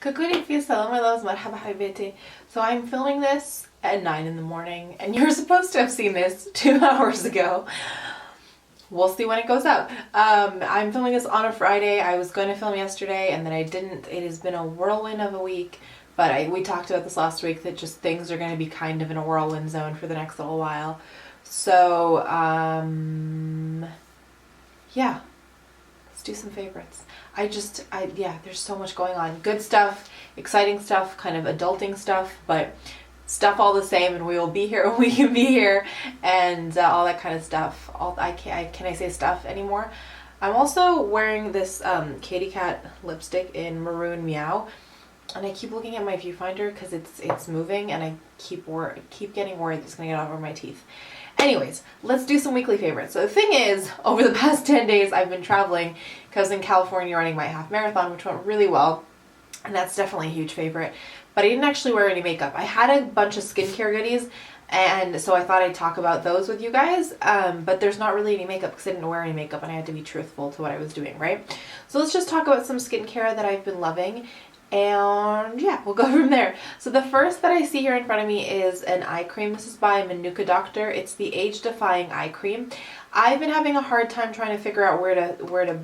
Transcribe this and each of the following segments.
Coucou salam Marhaba habibetey. So I'm filming this at 9 in the morning, and you're supposed to have seen this 2 hours ago. We'll see when it goes up. I'm filming this on a Friday. I was going to film yesterday, and then I didn't. It has been a whirlwind of a week, but we talked about this last week that just things are going to be kind of in a whirlwind zone for the next little while. So, yeah. Let's do some favorites. Yeah, there's so much going on. Good stuff, exciting stuff, kind of adulting stuff, but stuff all the same, and we will be here when we can be here, and all that kind of stuff. Can I say stuff anymore? I'm also wearing this Katy Cat lipstick in Marooned Meow, and I keep looking at my viewfinder because it's moving, and I keep getting worried it's gonna get all over my teeth. Anyways, let's do some weekly favorites. So the thing is, over the past 10 days I've been traveling because in California running my half marathon, which went really well, and that's definitely a huge favorite. But I didn't actually wear any makeup. I had a bunch of skincare goodies, and so I thought I'd talk about those with you guys, but there's not really any makeup because I didn't wear any makeup and I had to be truthful to what I was doing, right? So let's just talk about some skincare that I've been loving. And yeah, we'll go from there. So the first that I see here in front of me is an eye cream. This is by Manuka Doctor. It's the Age Defying eye cream. I've been having a hard time trying to figure out where to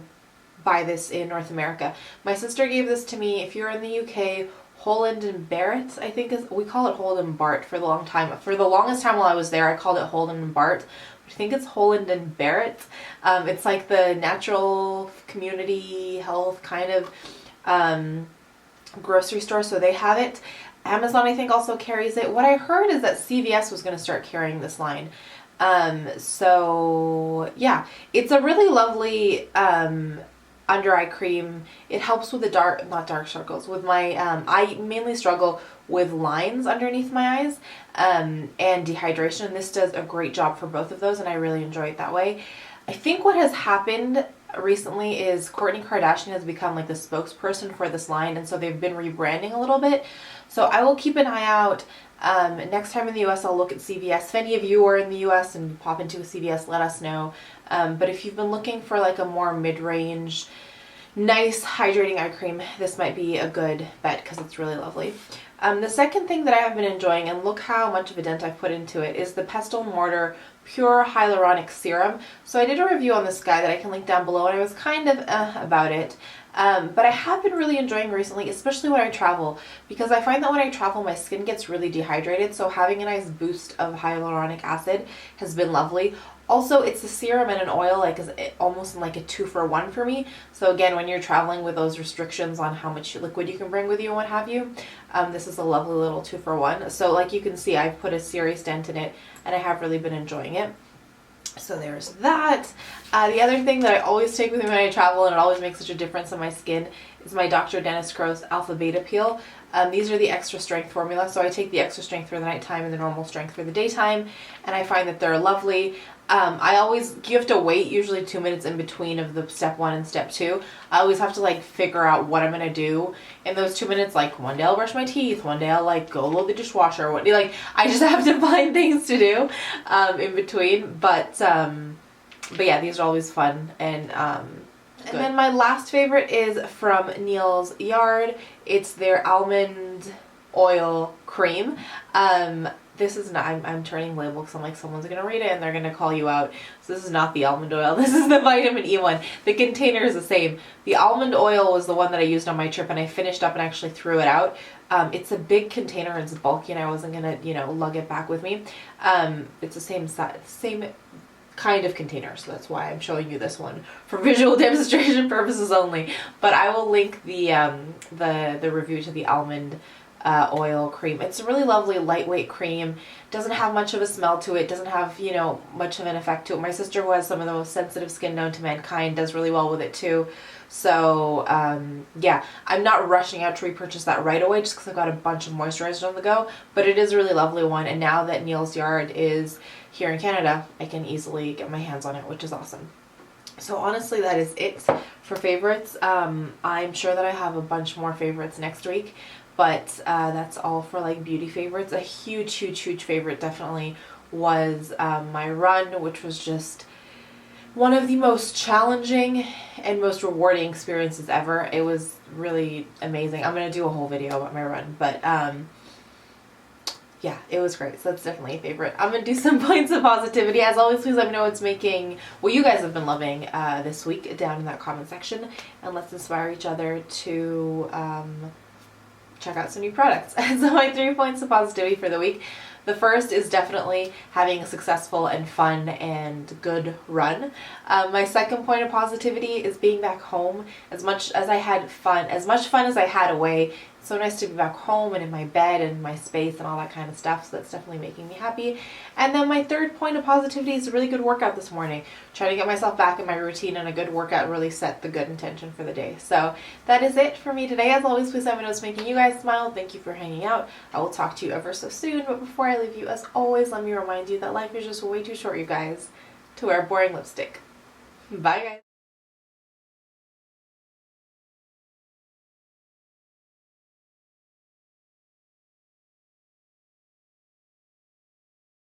buy this in North America. My sister gave this to me. If you're in the UK, Holland and Barrett, I think we call it Holland and Bart for the long time. For the longest time while I was there, I called it Holland and Bart. I think it's Holland and Barrett. It's like the natural community health kind of grocery store, so they have it. Amazon I think also carries it. What I heard is that CVS was going to start carrying this line. So yeah, it's a really lovely under eye cream. It helps with the not dark circles, with my I mainly struggle with lines underneath my eyes and dehydration. This does a great job for both of those, and I really enjoy it that way. I think what has happened recently is Kourtney Kardashian has become like the spokesperson for this line, and so they've been rebranding a little bit. So I will keep an eye out. Next time in the US I'll look at CVS. If any of you are in the US and pop into a CVS, let us know. But if you've been looking for like a more mid-range, nice hydrating eye cream, this might be a good bet because it's really lovely. The second thing that I have been enjoying, and look how much of a dent I've put into it, is the Pestle Mortar Pure Hyaluronic Serum. So I did a review on this guy that I can link down below, and I was kind of about it. But I have been really enjoying recently, especially when I travel, because I find that when I travel my skin gets really dehydrated, so having a nice boost of hyaluronic acid has been lovely. Also, it's a serum and an oil, like almost like a 2-for-1 for me. So again, when you're traveling with those restrictions on how much liquid you can bring with you and what have you, this is a lovely little 2-for-1. So like you can see, I've put a serious dent in it, and I have really been enjoying it. So there's that. The other thing that I always take with me when I travel, and it always makes such a difference on my skin, is my Dr. Dennis Crow's Alpha Beta Peel. These are the extra strength formula, so I take the extra strength for the nighttime and the normal strength for the daytime, and I find that they're lovely. You have to wait usually 2 minutes in between of the step 1 and step 2. I always have to like figure out what I'm gonna do in those 2 minutes. Like one day I'll brush my teeth, one day I'll like go load the dishwasher. I just have to find things to do in between. But yeah, these are always fun and good. And then my last favorite is from Neal's Yard. It's their almond oil cream. This is not, I'm turning label because I'm like, someone's going to read it and they're going to call you out. So this is not the almond oil. This is the vitamin E one. The container is the same. The almond oil was the one that I used on my trip, and I finished up and actually threw it out. It's a big container. It's bulky, and I wasn't going to, lug it back with me. It's the same size, same kind of container, so that's why I'm showing you this one for visual demonstration purposes only. But I will link the review to the almond oil cream. It's a really lovely lightweight cream. Doesn't have much of a smell to it. Doesn't have much of an effect to it. My sister, who has some of the most sensitive skin known to mankind, does really well with it too. So yeah, I'm not rushing out to repurchase that right away just because I've got a bunch of moisturizers on the go, but it is a really lovely one, and now that Neal's Yard is here in Canada, I can easily get my hands on it, which is awesome. So honestly, that is it for favorites. I'm sure that I have a bunch more favorites next week, but that's all for like beauty favorites. A huge favorite definitely was my run, which was just one of the most challenging and most rewarding experiences ever. It was really amazing. I'm going to do a whole video about my run, but yeah, it was great. So that's definitely a favorite. I'm going to do some points of positivity. As always, please let me know what's making, what you guys have been loving this week down in that comment section. And let's inspire each other to check out some new products. And so my 3 points of positivity for the week. The first is definitely having a successful and fun and good run. My second point of positivity is being back home. As much fun as I had away, it's so nice to be back home and in my bed and my space and all that kind of stuff. So that's definitely making me happy. And then my third point of positivity is a really good workout this morning. Trying to get myself back in my routine, and a good workout really set the good intention for the day. So that is it for me today. As always, please let me know what's making you guys smile. Thank you for hanging out. I will talk to you ever so soon. But before I leave you, as always, let me remind you that life is just way too short, you guys, to wear boring lipstick. Bye, guys.